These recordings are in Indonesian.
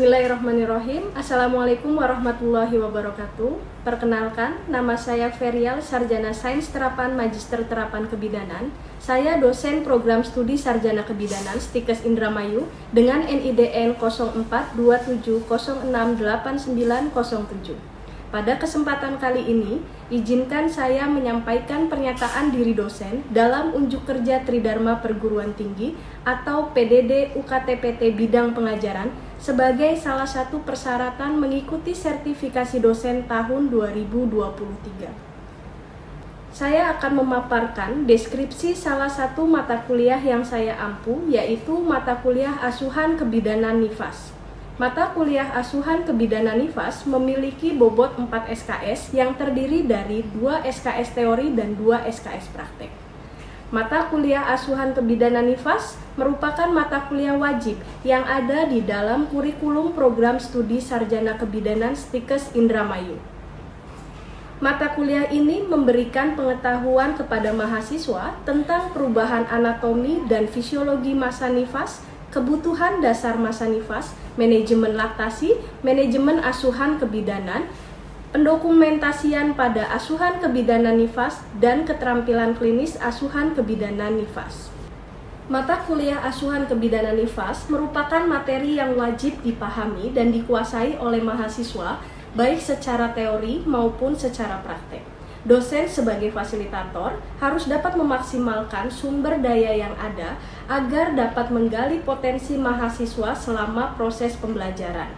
Bismillahirrahmanirrahim. Assalamualaikum warahmatullahi wabarakatuh. Perkenalkan, nama saya Ferial, Sarjana Sains Terapan Magister Terapan Kebidanan. Saya dosen program studi Sarjana Kebidanan Stikes Indramayu dengan NIDN 0427068907. Pada kesempatan kali ini, izinkan saya menyampaikan pernyataan diri dosen dalam unjuk kerja Tridharma Perguruan Tinggi atau PDD UKTPT Bidang Pengajaran sebagai salah satu persyaratan mengikuti sertifikasi dosen tahun 2023. Saya akan memaparkan deskripsi salah satu mata kuliah yang saya ampu, yaitu mata kuliah Asuhan Kebidanan Nifas. Mata kuliah Asuhan Kebidanan Nifas memiliki bobot 4 SKS yang terdiri dari 2 SKS teori dan 2 SKS praktek. Mata kuliah Asuhan Kebidanan Nifas merupakan mata kuliah wajib yang ada di dalam kurikulum program studi Sarjana Kebidanan Stikes Indramayu. Mata kuliah ini memberikan pengetahuan kepada mahasiswa tentang perubahan anatomi dan fisiologi massa nifas, kebutuhan dasar massa nifas, manajemen laktasi, manajemen asuhan kebidanan, pendokumentasian pada asuhan kebidanan nifas, dan keterampilan klinis asuhan kebidanan nifas. Mata kuliah Asuhan Kebidanan Nifas merupakan materi yang wajib dipahami dan dikuasai oleh mahasiswa baik secara teori maupun secara praktek. Dosen sebagai fasilitator harus dapat memaksimalkan sumber daya yang ada agar dapat menggali potensi mahasiswa selama proses pembelajaran.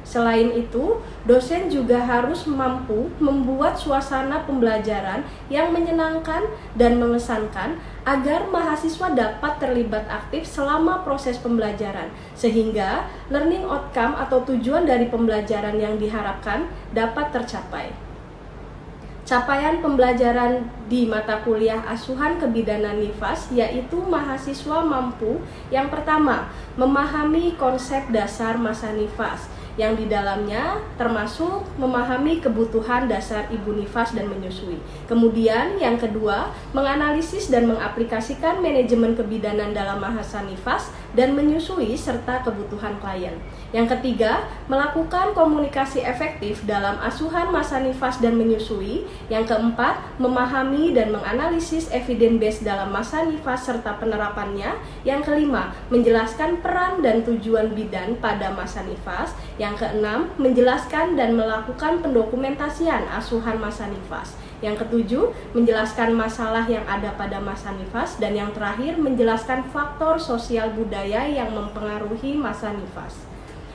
Selain itu, dosen juga harus mampu membuat suasana pembelajaran yang menyenangkan dan mengesankan agar mahasiswa dapat terlibat aktif selama proses pembelajaran, sehingga learning outcome atau tujuan dari pembelajaran yang diharapkan dapat tercapai. Capaian pembelajaran di mata kuliah Asuhan Kebidanan Nifas yaitu mahasiswa mampu yang pertama, memahami konsep dasar massa nifas yang di dalamnya termasuk memahami kebutuhan dasar ibu nifas dan menyusui. Kemudian yang kedua, menganalisis dan mengaplikasikan manajemen kebidanan dalam massa nifas dan menyusui serta kebutuhan klien. Yang ketiga, melakukan komunikasi efektif dalam asuhan massa nifas dan menyusui. Yang keempat, memahami dan menganalisis evidence base dalam massa nifas serta penerapannya. Yang kelima, menjelaskan peran dan tujuan bidan pada massa nifas. Yang keenam, menjelaskan dan melakukan pendokumentasian asuhan massa nifas. Yang ketujuh, menjelaskan masalah yang ada pada massa nifas. Dan yang terakhir, menjelaskan faktor sosial budaya yang mempengaruhi massa nifas.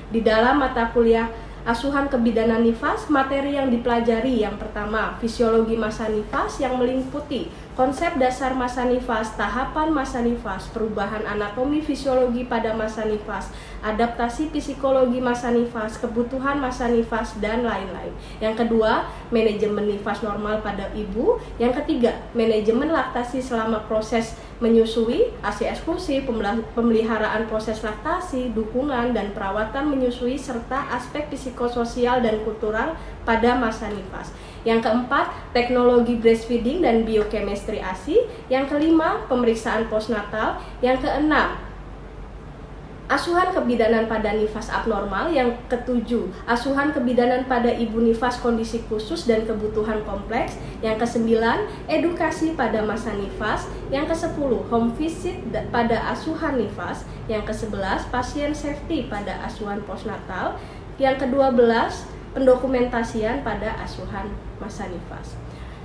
Di dalam mata kuliah Asuhan Kebidanan Nifas, materi yang dipelajari yang pertama, fisiologi massa nifas yang meliputi konsep dasar massa nifas, tahapan massa nifas, perubahan anatomi fisiologi pada massa nifas, adaptasi psikologi massa nifas, kebutuhan massa nifas, dan lain-lain. Yang kedua, manajemen nifas normal pada ibu. Yang ketiga, manajemen laktasi selama proses menyusui, ASI eksklusif, pemeliharaan proses laktasi, dukungan dan perawatan menyusui, serta aspek psikososial dan kultural pada massa nifas. Yang keempat, teknologi breastfeeding dan biochemistry ASI. Yang kelima, pemeriksaan postnatal. Yang keenam, asuhan kebidanan pada nifas abnormal. Yang ketujuh, asuhan kebidanan pada ibu nifas kondisi khusus dan kebutuhan kompleks. Yang kesembilan, edukasi pada massa nifas. Yang kesepuluh, home visit pada asuhan nifas. Yang kesebelas, pasien safety pada asuhan postnatal. Yang kedua belas, pendokumentasian pada asuhan massa nifas.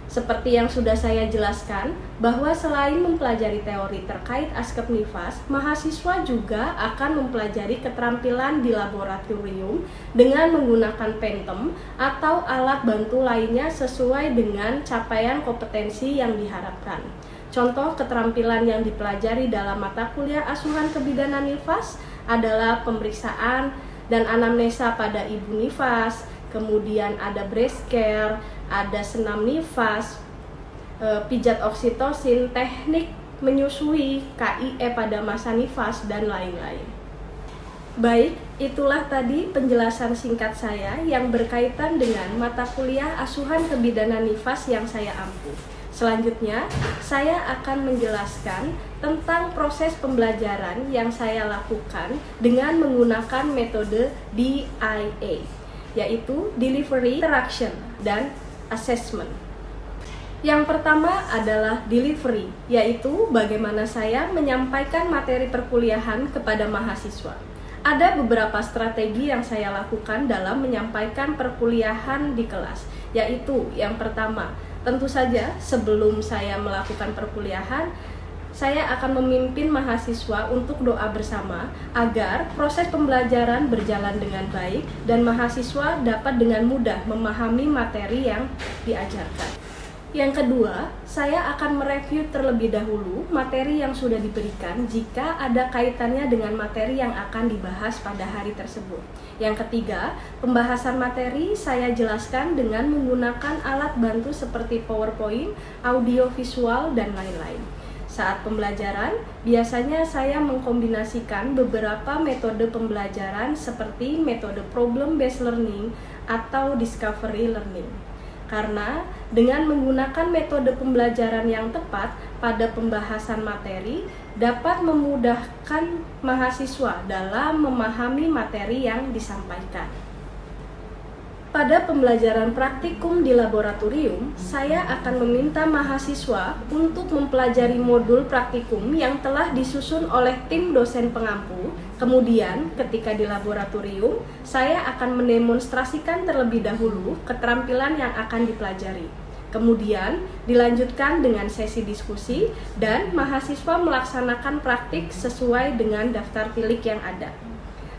Seperti yang sudah saya jelaskan, bahwa selain mempelajari teori terkait askep nifas, mahasiswa juga akan mempelajari keterampilan di laboratorium dengan menggunakan Phantom atau alat bantu lainnya sesuai dengan capaian kompetensi yang diharapkan. Contoh keterampilan yang dipelajari dalam mata kuliah Asuhan Kebidanan Nifas adalah pemeriksaan dan anamnesa pada ibu nifas, kemudian ada breast care, ada senam nifas, pijat oksitosin, teknik menyusui, KIE pada massa nifas, dan lain-lain. Baik, itulah tadi penjelasan singkat saya yang berkaitan dengan mata kuliah Asuhan Kebidanan Nifas yang saya ampu. Selanjutnya, saya akan menjelaskan tentang proses pembelajaran yang saya lakukan dengan menggunakan metode DIA, yaitu Delivery, Interaction, dan Assessment. Yang pertama adalah delivery, yaitu bagaimana saya menyampaikan materi perkuliahan kepada mahasiswa. Ada beberapa strategi yang saya lakukan dalam menyampaikan perkuliahan di kelas, yaitu yang pertama, tentu saja sebelum saya melakukan perkuliahan, saya akan memimpin mahasiswa untuk doa bersama agar proses pembelajaran berjalan dengan baik dan mahasiswa dapat dengan mudah memahami materi yang diajarkan. Yang kedua, saya akan mereview terlebih dahulu materi yang sudah diberikan jika ada kaitannya dengan materi yang akan dibahas pada hari tersebut. Yang ketiga, pembahasan materi saya jelaskan dengan menggunakan alat bantu seperti PowerPoint, audio visual, dan lain-lain. Saat pembelajaran, biasanya saya mengkombinasikan beberapa metode pembelajaran seperti metode problem-based learning atau discovery learning. Karena dengan menggunakan metode pembelajaran yang tepat pada pembahasan materi dapat memudahkan mahasiswa dalam memahami materi yang disampaikan. Pada pembelajaran praktikum di laboratorium, saya akan meminta mahasiswa untuk mempelajari modul praktikum yang telah disusun oleh tim dosen pengampu. Kemudian, ketika di laboratorium, saya akan mendemonstrasikan terlebih dahulu keterampilan yang akan dipelajari. Kemudian, dilanjutkan dengan sesi diskusi dan mahasiswa melaksanakan praktik sesuai dengan daftar tilik yang ada.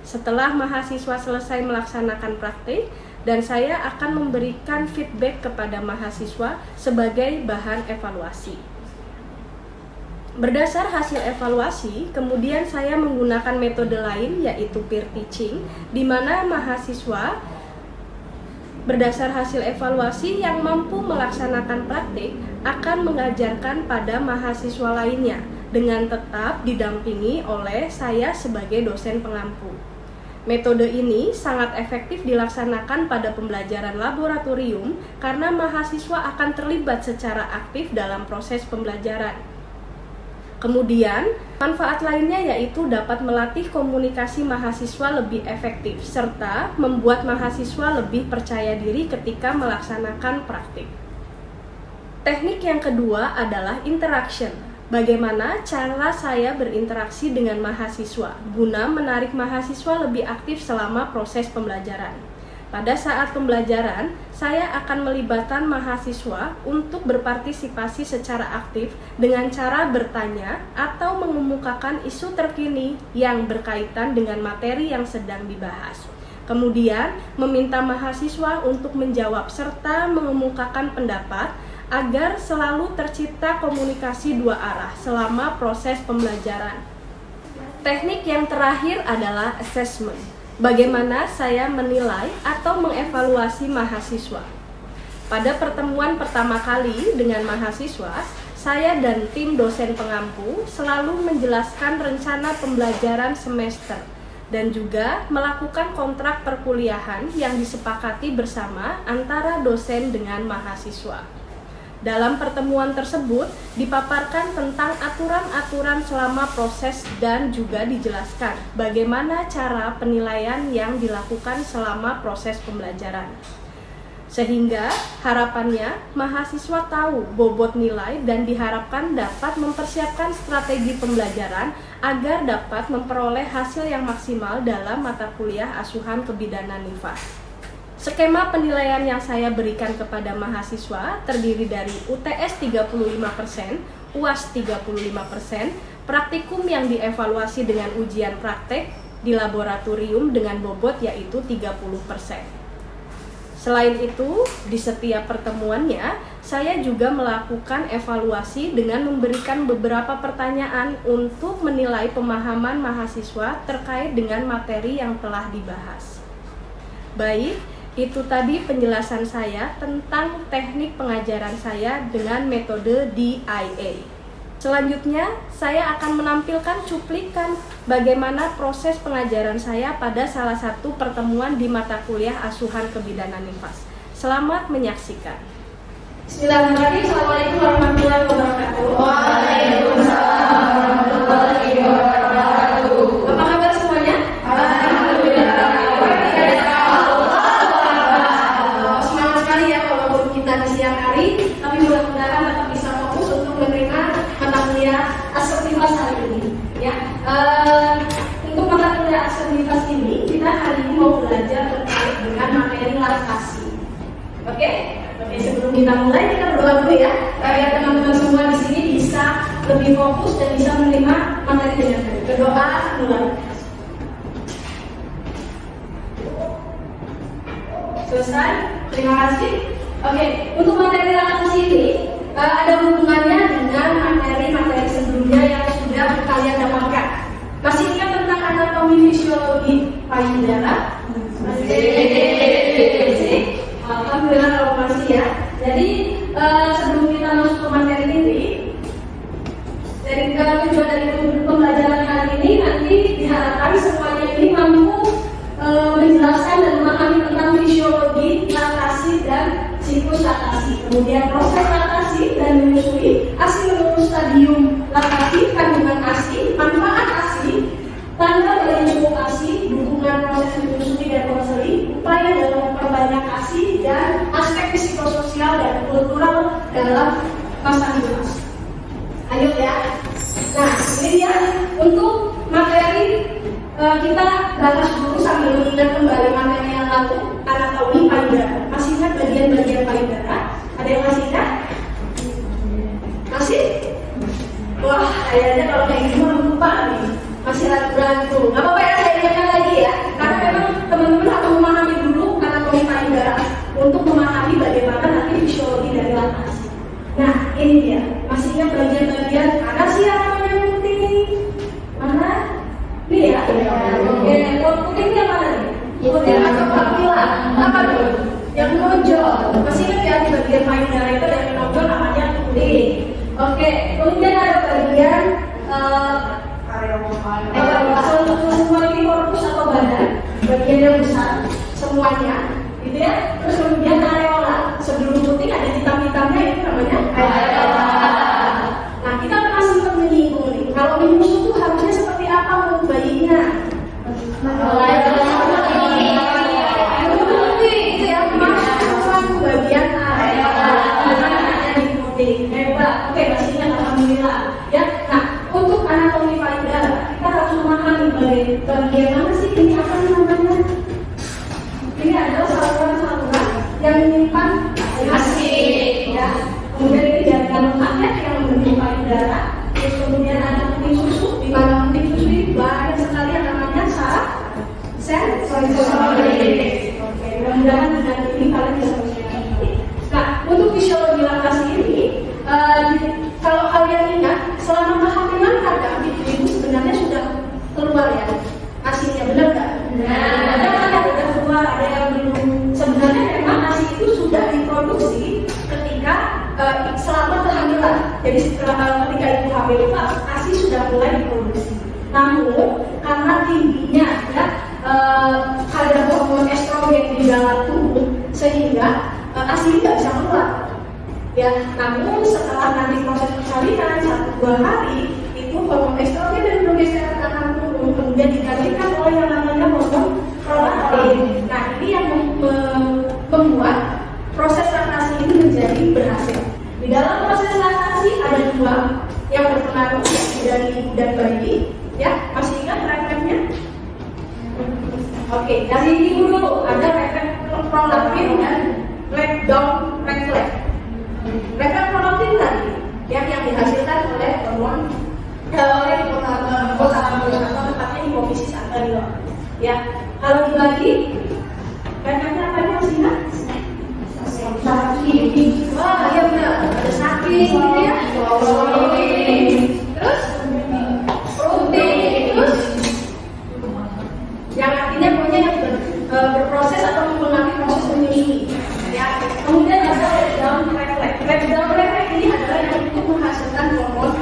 Setelah mahasiswa selesai melaksanakan praktik, dan saya akan memberikan feedback kepada mahasiswa sebagai bahan evaluasi. Berdasar hasil evaluasi, kemudian saya menggunakan metode lain yaitu peer teaching, di mana mahasiswa berdasar hasil evaluasi yang mampu melaksanakan praktik akan mengajarkan pada mahasiswa lainnya dengan tetap didampingi oleh saya sebagai dosen pengampu. Metode ini sangat efektif dilaksanakan pada pembelajaran laboratorium karena mahasiswa akan terlibat secara aktif dalam proses pembelajaran. Kemudian, manfaat lainnya yaitu dapat melatih komunikasi mahasiswa lebih efektif serta membuat mahasiswa lebih percaya diri ketika melaksanakan praktik. Teknik yang kedua adalah interaction. Bagaimana cara saya berinteraksi dengan mahasiswa guna menarik mahasiswa lebih aktif selama proses pembelajaran. Pada saat pembelajaran, saya akan melibatkan mahasiswa untuk berpartisipasi secara aktif dengan cara bertanya atau mengemukakan isu terkini yang berkaitan dengan materi yang sedang dibahas. Kemudian, meminta mahasiswa untuk menjawab serta mengemukakan pendapat agar selalu tercipta komunikasi dua arah selama proses pembelajaran. Teknik yang terakhir adalah assessment. Bagaimana saya menilai atau mengevaluasi mahasiswa. Pada pertemuan pertama kali dengan mahasiswa, saya dan tim dosen pengampu selalu menjelaskan rencana pembelajaran semester dan juga melakukan kontrak perkuliahan yang disepakati bersama antara dosen dengan mahasiswa. Dalam pertemuan tersebut dipaparkan tentang aturan-aturan selama proses dan juga dijelaskan bagaimana cara penilaian yang dilakukan selama proses pembelajaran. Sehingga harapannya mahasiswa tahu bobot nilai dan diharapkan dapat mempersiapkan strategi pembelajaran agar dapat memperoleh hasil yang maksimal dalam mata kuliah asuhan kebidanan NIFAS. Skema penilaian yang saya berikan kepada mahasiswa terdiri dari UTS 35%, UAS 35%, praktikum yang dievaluasi dengan ujian praktek di laboratorium dengan bobot yaitu 30%. Selain itu, di setiap pertemuannya, saya juga melakukan evaluasi dengan memberikan beberapa pertanyaan untuk menilai pemahaman mahasiswa terkait dengan materi yang telah dibahas. Baik, itu tadi penjelasan saya tentang teknik pengajaran saya dengan metode DIA. Selanjutnya, saya akan menampilkan cuplikan bagaimana proses pengajaran saya pada salah satu pertemuan di mata kuliah asuhan kebidanan NIFAS. Selamat menyaksikan. Bismillahirrahmanirrahim. Assalamualaikum warahmatullahi wabarakatuh. Waalaikumsalam warahmatullahi wabarakatuh. Apa kabar semuanya? Alhamdulillah. Semangat sekali ya walaupun kita di siang hari, tapi mudah-mudahan tetap bisa fokus untuk menerima mata kuliah asertivitas hari ini. Ya, untuk mata kuliah asertivitas ini kita hari ini mau belajar terkait dengan materi laktasi. Oke, sebelum kita mulai kita berdoa dulu ya, agar teman-teman semua di sini bisa lebih fokus dan bisa menerima materi dengan baik. Berdoa mulai. Selesai, terima kasih. Oke, untuk materi laktasi ini ada hubungannya dengan materi-materi sebelumnya yang sudah kalian dapatkan. Masih ingat tentang anatomi fisiologi payudara? Masih. Alhamdulillah kalau masih ya. Jadi sebelum kita masuk ke materi ini, dari tujuan dari pembelajaran kali ini nanti diharapkan semuanya ini mampu menjelaskan dan memahami tentang fisiologi laktasi dan siklus laktasi, kemudian proses laktasi dan menyusui, ASI menurut stadium laktasi, kandungan ASI, manfaat ASI, tanda dari cukup ASI, dukungan proses menyusui dan konseling, upaya dalam memperbanyak ASI, dan aspek psikososial dan kultural dalam masa hidup. Ayo ya. Nah, ini dia untuk materi kita bahas dulu sambil mengingat kembali materi yang lalu, anatomi payudara. Masih ingat bagian-bagian payudara? Ada yang masih ingat? Masih? Wah, kayaknya kalau kayak gitu lupa nih. Masih ragu-ragu. Gak apa-apa ya, saya ingatkan lagi ya. Karena memang teman-teman harus memahami dulu anatomi payudara untuk memahami bagaimana nanti fisiologi dari laktasi. Nah, ini dia. Masih ingat bagian-bagian mana sih yang namanya putih? Mana? Ini ya. Oke, kalau putih ini yang mana nih? Putih atau papila? Apa tuh? Yang menonjol. Masih ingat ya di bagian payudara itu yang menonjol namanya putih. Oke, kemudian ada bagian semua ini korpus atau badan, bagian yang besar semuanya, gitu ya. Terus kemudian areola, sebelum putih ada hitam-hitamnya itu namanya areola. Nah, kita pernah sempat menyinggung nih, kalau minum susu harusnya seperti apa untuk bayinya? Itu ya, masuk bagian areola, yang di putih. Hebat, oke, masih ingat alhamdulillah. Ya, nah untuk anatomi payudara kita harus memahami bagian mana sih ini apa namanya? Ini adalah saluran-saluran yang menyimpan ASI, ya. Kemudian ini jaringan lemaknya yang membentuk payudara. Terus kemudian ada puting susu, di mana puting susu ini banyak sekali yang namanya saraf sensorik. Oke, mudah-mudahan dengan ini kalian bisa mengerti. Nah, untuk fisiologi laktasi ini, kalau kalian ingat, selama kehamilan kadang ibu sebenarnya sudah keluar ya ASI-nya, benar nggak? Ada yang sudah keluar, ada yang belum. Sebenarnya memang ASI itu sudah diproduksi ketika selama kehamilan. Jadi setelah ketika ibu hamil itu ASI sudah mulai diproduksi. Namun karena tingginya ya kadar hormon estrogen di dalam tubuh sehingga ASI nggak bisa keluar. Ya, namun setelah nanti proses persalinan 1-2 hari itu hormon estrogen dan progesteron akan turun, kemudian digantikan oleh yang namanya hormon prolaktin. Nah, ini yang membuat proses laktasi ini menjadi berhasil. Di dalam proses laktasi ada 2 yang berpengaruh, yaitu dari ibu dan bayi. Ya, masih ingat refleksnya? Oke, dari ibu dulu ada refleks prolaktin dan leg down refleks. Refleks prolaktin tadi yang dihasilkan oleh hormon oleh hipotalamus atau tepatnya hipofisis anterior. Ya, kalau dibagi refleksnya apa nih masih ingat? Sakit. Wah, iya benar. Ada sakit, gitu ya. Terus protein, terus yang artinya pokoknya yang berproses atau mempengaruhi proses menyusui. Ya, kemudian ada breakdown refleks. Breakdown refleks ini adalah yang untuk menghasilkan hormon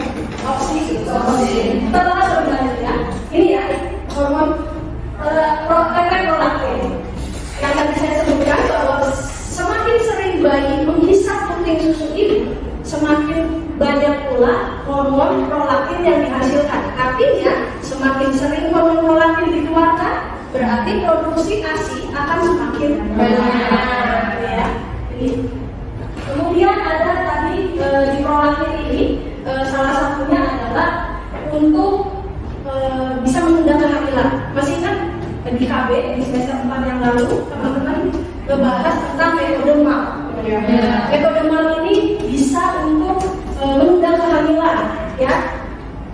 oksitosin. Setelah sebenarnya ini ya hormon refleks prolaktin. Yang tadi saya sebutkan bahwa semakin sering bayi menghisap puting susu berarti produksi ASI akan semakin banyak, ya. Kemudian ada tadi di prolaktin ini salah satunya adalah untuk bisa menunda kehamilan. Masih ingat di KB di semester 4 yang lalu teman-teman membahas tentang metode MAP. Metode MAP ini bisa untuk menunda kehamilan, ya.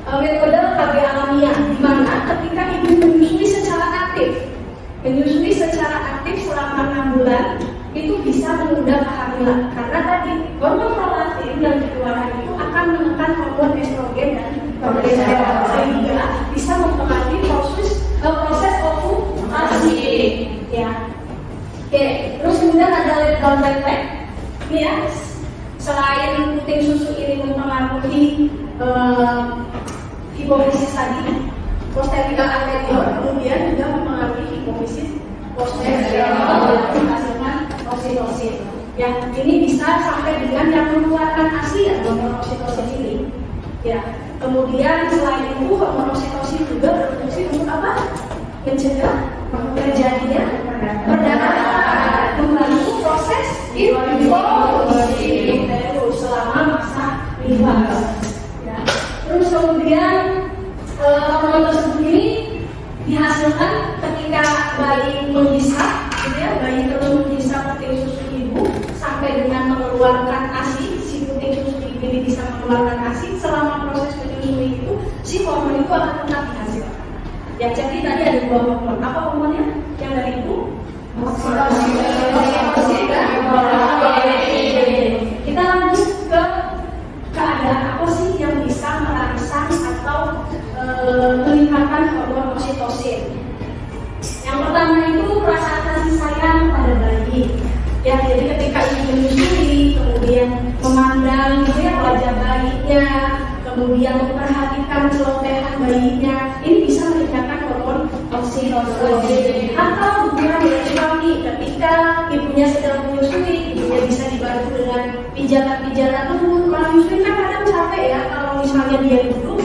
Metode KB alamiah di mana ketika ibu menyusui secara aktif selama 6 bulan itu bisa menunda kehamilan karena tadi hormon prolaktin yang dikeluarkan itu akan menekan hormon estrogen dan progesteron sehingga bisa mempengaruhi proses ovulasi, ya. Oke, terus kemudian ada letdown reflex ini, ya. Selain puting susu ini mempengaruhi hipofisis tadi posterior anterior, kemudian juga mempengaruhi hipofisis posterior menghasilkan oksitosin. Yang ini bisa sampai dengan yang mengeluarkan ASI, ya, hormon oksitosin ini. Ya, kemudian selain itu hormon oksitosin juga berfungsi untuk apa? Mencegah terjadinya perdarahan, membantu proses involusi selama masa lingkungan. Ya. Terus kemudian hormon tersebut ini dihasilkan ketika bayi menghisap, gitu ya, bayi terus menghisap puting susu ibu sampai dengan mengeluarkan ASI. Si puting susu ibu ini bisa mengeluarkan ASI. Selama proses menyusui itu, si hormon itu akan tetap dihasilkan. Ya, jadi tadi ada 2 hormon. Apa hormonnya? Yang dari ibu? Oksitosin dan prolaktin. Kita lanjut ke keadaan apa sih yang bisa merangsang atau meningkatkan hormon oksitosin. Yang pertama itu rasa kasih sayang pada bayi. Ya, jadi ketika ibu menyusui, kemudian memandang gitu ya wajah bayinya, kemudian memperhatikan celotehan bayinya, ini bisa meningkatkan hormon oksitosin. Atau hubungan dengan suami, ketika ibunya sedang menyusui, ibunya bisa dibantu dengan pijatan-pijatan tubuh. Kalau menyusui kan kadang capek ya, kalau misalnya dia duduk,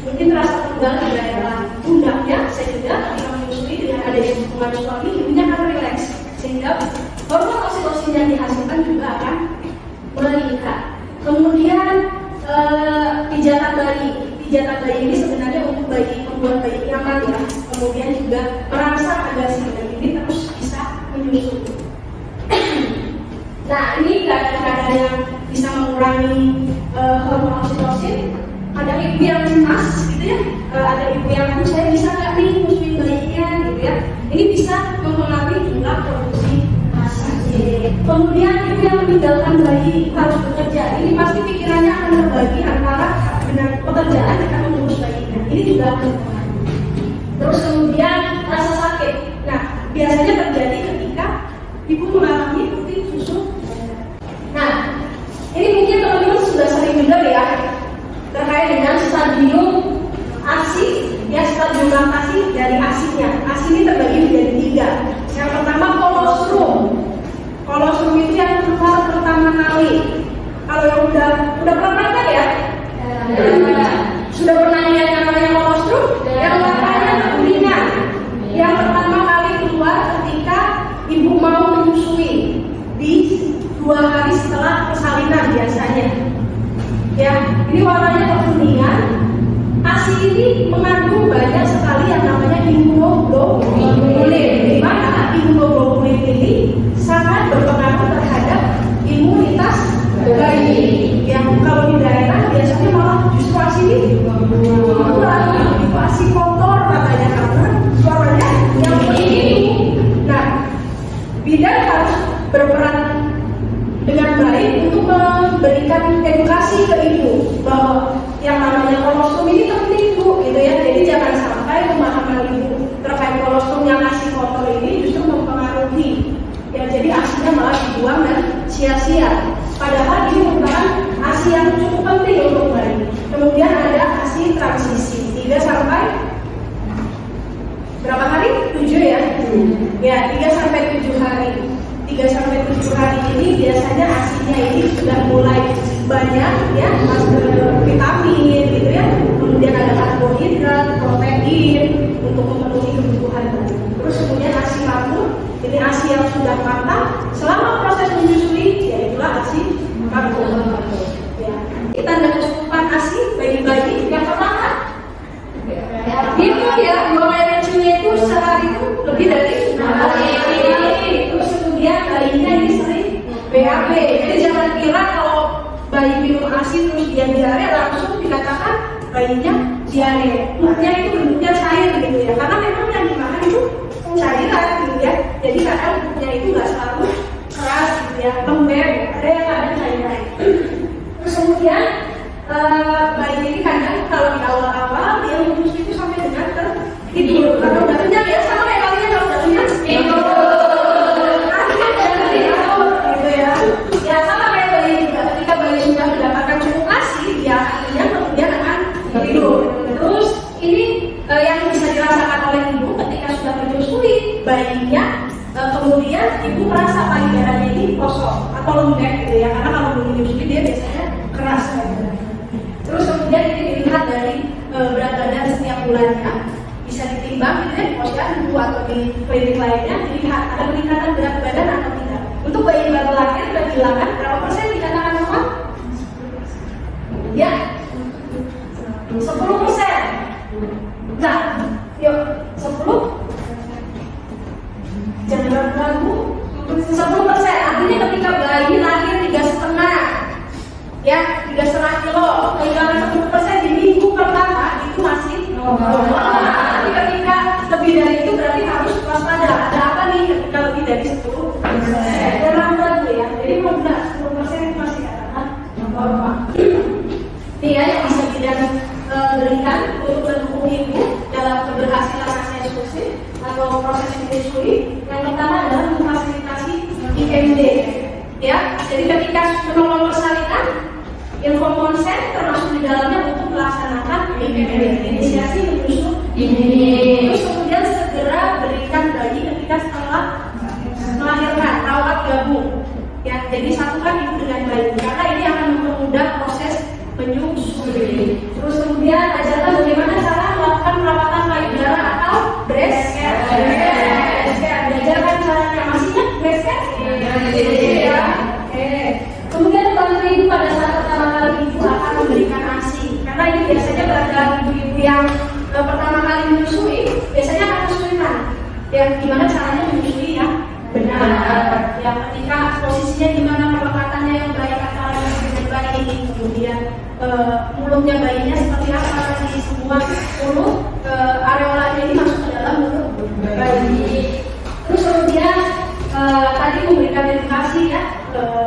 mungkin rasa tegang di daerah pundaknya, sehingga ketika menyusui dengan adanya hubungan suami, ibunya akan rileks, sehingga hormon oksitosin yang dihasilkan juga akan meningkat. Kemudian pijatan bayi ini sebenarnya untuk membuat bayi nyaman, ya. Kemudian juga merangsang agar si bayi ini terus bisa menyusui. Nah, ini keadaan-keadaan yang bisa mengurangi hormon oksitosin. Ada ibu yang cemas, gitu ya. Ada ibu yang saya bisa nggak nih menyusui bayinya, gitu ya. Ini bisa mempengaruhi jumlah produksi ASI. Kemudian ibu yang meninggalkan bayi harus bekerja, ini pasti pikirannya akan terbagi antara dengan pekerjaan dengan mengurus bayinya. Ini juga akan mempengaruhi. Terus kemudian rasa sakit. Nah, biasanya terjadi ketika ibu mengalami puting susu. Nah, ini mungkin teman-teman sudah sering dengar ya terkait dengan stadium ASI, ya, stadium laktasi dari ASI-nya. ASI ini terbagi menjadi 3. Yang pertama kolostrum. Kolostrum itu yang keluar pertama kali. Kalau yang udah pernah praktek ya? Sudah pernah lihat yang namanya kolostrum? Yang warnanya kuningan. Yang pertama kali keluar ketika ibu mau menyusui di 2 hari setelah persalinan biasanya. Ya, ini warnanya kekuningan. ASI ini mengandung banyak sekali yang namanya imunoglobulin, di mana imunoglobulin ini sangat berpengaruh terhadap imunitas bayi. Yang kalau di daerah biasanya malah justru ASI ini kurang, itu ASI kotor katanya karena warnanya yang kuning. Nah, bidan harus berperan dengan baik untuk memberikan edukasi ke ibu bahwa yang namanya kolostrum ini penting, Bu, gitu ya. Jadi jangan sampai pemahaman ibu terkait kolostrum yang ASI kotor ini justru mempengaruhi, ya, jadi ASInya malah dibuang dan sia-sia. Padahal ini merupakan ASI yang cukup penting untuk bayi. Kemudian ada ASI transisi 3 sampai berapa hari? 7 ya? Ya, 3 sampai 7 hari. 3 sampai 7 hari ini biasanya ASI-nya ini sudah mulai banyak, ya, masuk vitamin gitu ya. Kemudian ada karbohidrat, protein untuk memenuhi kebutuhan bayi. Ini ASI yang sudah matang selama proses menyusui, yaitulah ASI karbon. Ya. Kita ada kecukupan ASI bagi bayi yang pertama. Itu ya, dua air kecilnya itu sehari itu lebih dari 6 kali. Terus kemudian bayinya ini sering BAB. Jadi jangan kira kalau bayi minum ASI terus dia diare langsung dikatakan bayinya diare. Makanya itu bentuknya cair gitu ya. Karena memang yang dimakan itu cairan gitu ya. Jadi kadang bentuknya itu nggak selalu keras gitu ya, lembek. Ada yang ada cairan. Terus kemudian bayi ini kadang kalau di awal-awal dia menyusui itu sampai dengan tertidur. Kalau udah kenyang ya sama kayak kalian kalau udah kenyang tidur. Gitu ya. Ya sama kayak bayi juga. Ketika bayi sudah mendapatkan cukup ASI, dia akhirnya kemudian akan tidur. Terus ini yang bisa dirasakan oleh ibu ketika sudah menyusui bayinya. Kemudian ibu merasa payudaranya ini kosong atau lembek gitu ya. Karena kalau belum menyusui dia biasanya keras gitu. Terus kemudian ini dilihat dari berat badan setiap bulannya, bisa ditimbang gitu ya, posyandu atau di klinik lainnya dilihat ada peningkatan berat badan atau tidak. Untuk bayi baru lahir dan bilangan berapa persen dikatakan normal? Ya, 10%. Nah, yuk 10. Jangan ragu. 10% artinya ketika bayi lahir 3,5. Ya, 3,5 kilo, kehilangan 10% di minggu pertama itu masih normal. Tapi ketika lebih dari itu berarti harus waspada. Ada apa nih ketika lebih dari 10%? Jangan ragu ya. Jadi mau 10% itu masih katakan normal. Ini ya yang bisa kita berikan untuk mendukung ibu dalam keberhasilan ASI eksklusif atau proses menyusui. Yang pertama adalah memfasilitasi IMD. Ya, jadi ketika menolong persalinan, info konsen termasuk di dalamnya untuk melaksanakan inisiasi menyusui ini. Terus kemudian segera berikan bayi ketika setelah melahirkan, rawat gabung. Ya, jadi satukan ibu dengan bayi karena ini akan mempermudah proses menyusui. Terus kemudian ajarkan bagaimana cara melakukan perawatan payudara atau breast care. Diajarkan caranya, masih ingat breast care? Ya. Oke. Kemudian bantu ibu pada saat pertama kali ibu akan memberikan ASI. Karena ini biasanya pada ibu-ibu yang pertama kali menyusui biasanya akan kesulitan. Ya, gimana caranya menyusui yang benar? Ya, ketika posisinya gimana, pelekatannya yang baik antara ibu dan bayi, kemudian mulutnya bayinya seperti apa di semua mulut areolanya ini masuk ke dalam mulut bayi. Terus kemudian tadi memberikan edukasi ya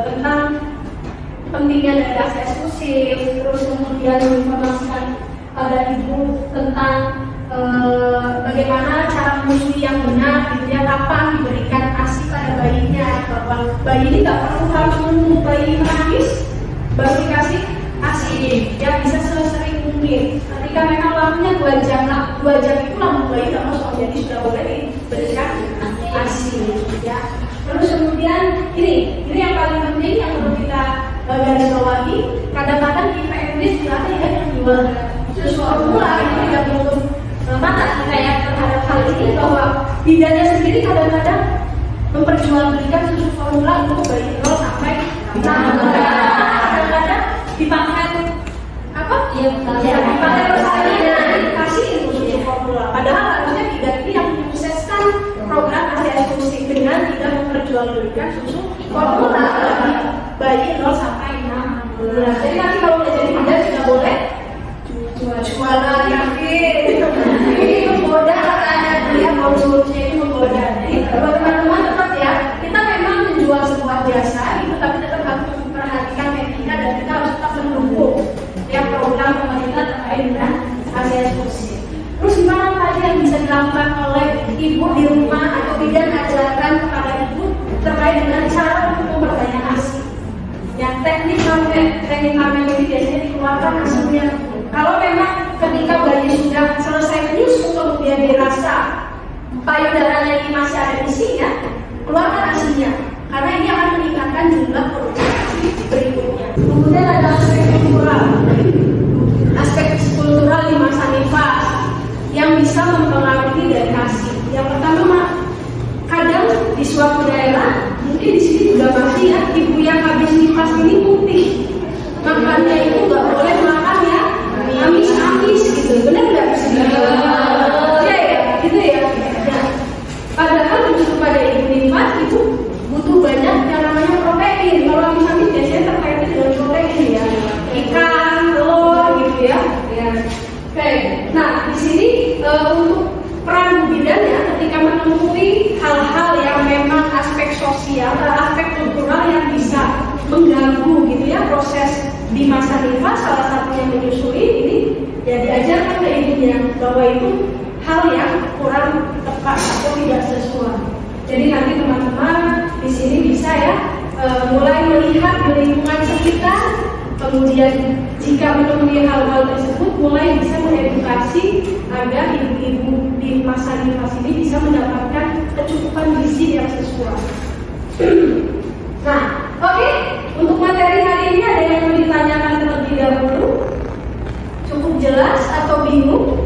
tentang pentingnya dari ASI eksklusif. Terus kemudian menginformasikan pada ibu tentang bagaimana cara menyusui yang benar, gitu ya, kapan diberikan ASI pada bayinya, bahwa bayi ini tidak perlu harus menunggu bayi menangis baru dikasih ASI, ya bisa sesering mungkin. Ketika memang lampunya 2 jam itu lampu bayi tidak masuk, jadi sudah boleh diberikan ASI, ya. Terus kemudian ini yang paling penting yang perlu kita garis bawahi. Kadang-kadang di PMD juga ada ya yang jual susu formula, ini tidak menutup mata kita ya terhadap hal ini, bahwa bidannya sendiri kadang-kadang memperjualbelikan susu formula untuk bayi 0 sampai 6 bulan. Kadang-kadang dipakai apa? Ya, dipakai persalinan dikasih susu formula. Padahal harusnya bidan ini yang menyukseskan program ASI eksklusif dengan tidak memperjualbelikan susu formula bagi bayi 0 sampai 6 bulan. Jadi nanti kalau udah jadi bidan tidak boleh jualan yakin. Ini menggoda katanya dia mau solusinya itu menggoda. Jadi buat teman-teman tetap ya, kita memang menjual sebuah jasa itu, tapi tetap harus memperhatikan etika dan kita harus tetap mendukung ya program pemerintah terkait dengan ASI eksklusif. Terus gimana tadi yang bisa dilakukan oleh ibu di rumah atau bidan ajarkan kepada ibu terkait dengan cara untuk memperbanyak ASI. Yang teknik hamil ini biasanya dikeluarkan hasilnya. Kalau memang ketika bayi sudah selesai menyusu kemudian dirasa payudaranya ini masih ada isinya, keluarkan ASI-nya karena ini akan meningkatkan jumlah produksi berikutnya. Kemudian ada aspek kultural di masa nifas yang bisa mempengaruhi dari ASI. Yang pertama, kadang di suatu Mungkin di sini udah pasti ya, ibu yang habis nifas ini putih. Makannya itu nggak boleh makan ya amis-amis gitu. Benar nggak bisa dibilang? Ya ya, gitu ya. Nah, padahal untuk pada ibu nifas itu butuh banyak yang namanya protein. Kalau amis-amis biasanya terkait dengan protein ya, ikan, telur gitu ya. Ya. Oke. Nah di sini untuk peran bu bidan ya ketika menemui hal-hal yang memang aspek sosial, aspek kultural yang bisa mengganggu gitu ya proses di masa nifas, salah satunya menyusui, ini ya diajarkan ke ibunya bahwa itu hal yang kurang tepat atau tidak sesuai. Jadi nanti teman-teman di sini bisa ya mulai melihat di lingkungan sekitar, kemudian jika menemui hal-hal tersebut mulai bisa mengedukasi agar ibu-ibu di masa nifas ini bisa mendapatkan kecukupan gizi yang sesuai. Nah, oke, untuk materi hari ini ada yang mau ditanyakan terlebih dahulu? Cukup jelas atau bingung?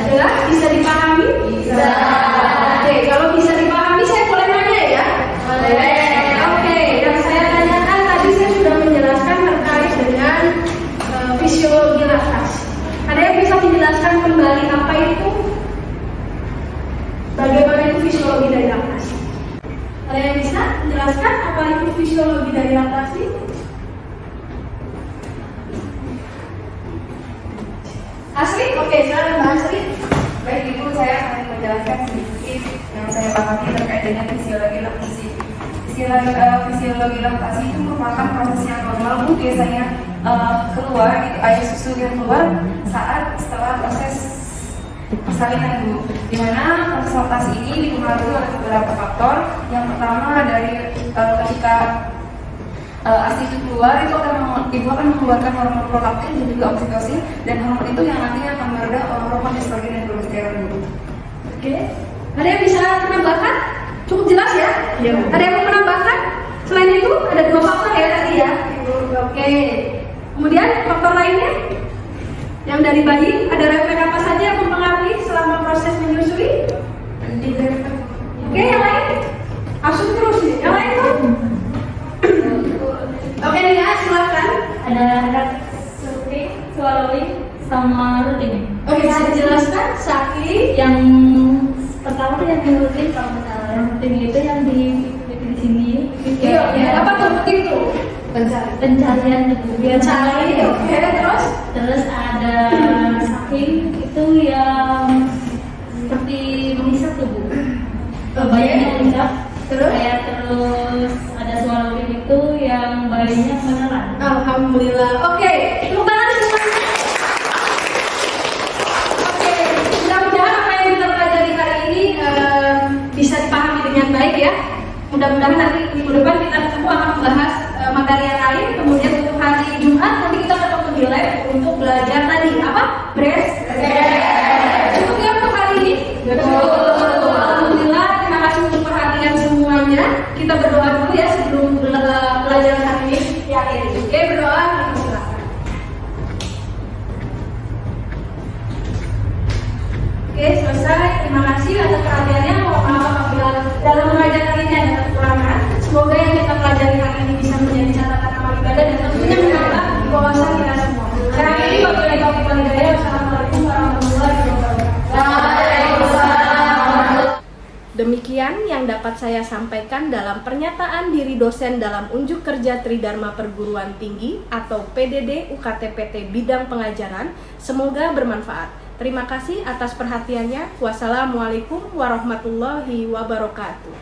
Jelas? Bisa dipahami? Bisa. Oke, kalau bisa dipahami saya boleh nanya ya? Boleh. Oke, yang saya tanyakan tadi saya sudah menjelaskan terkait dengan fisiologi laktasi. Ada yang bisa menjelaskan kembali apa itu? Bagaimana itu fisiologi dari laktasi? Ada yang bisa menjelaskan apa itu fisiologi dari laktasi? Asri? Oke, silakan Mbak Asri. Baik Ibu, saya akan menjelaskan sedikit yang saya pahami terkait dengan fisiologi laktasi. Fisiologi laktasi itu merupakan proses yang normal Bu, biasanya keluar gitu, air susu yang keluar setelah proses persalinan Bu. Dimana proses laktasi ini dipengaruhi oleh beberapa faktor. Yang pertama dari ketika ASI itu keluar, ibu akan mengeluarkan hormon prolaktin dan juga oksitosin, dan hormon itu yang nantinya akan meredam hormon estrogen dan progesteron Bu. Oke, ada yang bisa menambahkan? Cukup jelas ya? Iya. Ada yang mau menambahkan? Selain itu ada 2 faktor ya tadi ya. Oke. Kemudian faktor lainnya yang dari bayi, ada refleks apa saja yang mempengaruhi selama proses menyusui? Oke, yang lain? Asuh terus nih. Yang lain tuh? Oke nih ya, silakan. Ada swallowing sama rutin. Oke, bisa dijelaskan sakit Yang pertama tuh yang rutin, kalau misalnya yang rutin itu yang di sini. Iya, apa tuh rutin tuh? Pencarian biar Cari, oke, terus ada saking itu yang seperti mengisap tuh Bu. Bayinya mengisap. Terus? Terus ada swallowing itu yang bayinya menelan. Alhamdulillah. Oke, tepuk tangan semuanya. Oke, mudah-mudahan apa yang kita pelajari hari ini bisa dipahami dengan baik ya. Mudah-mudahan nanti minggu depan kita ketemu akan membahas materi yang lain. Kemudian untuk hari Jumat nanti kita ketemu di lab untuk belajar tadi apa? Breast. Cukup ya untuk hari ini? Alhamdulillah, terima kasih untuk perhatian semuanya. Kita berdoa dulu ya sebelum pelajaran hari ini diakhiri. Oke, berdoa. Silakan. Oke, selesai. Terima kasih atas perhatiannya. Mohon maaf apabila dalam mengajar hari ini ada kekurangan. Semoga yang kita pelajari hari ini bisa menjadi catatan amal ibadah dan tentunya menambah wawasan kita semua. Sekarang ini wabillahi taufiq wal hidayah. Wassalamualaikum warahmatullahi wabarakatuh. Demikian yang dapat saya sampaikan dalam pernyataan diri dosen dalam unjuk kerja Tridharma Perguruan Tinggi atau PDD UKT-PT Bidang Pengajaran. Semoga bermanfaat. Terima kasih atas perhatiannya. Wassalamualaikum warahmatullahi wabarakatuh.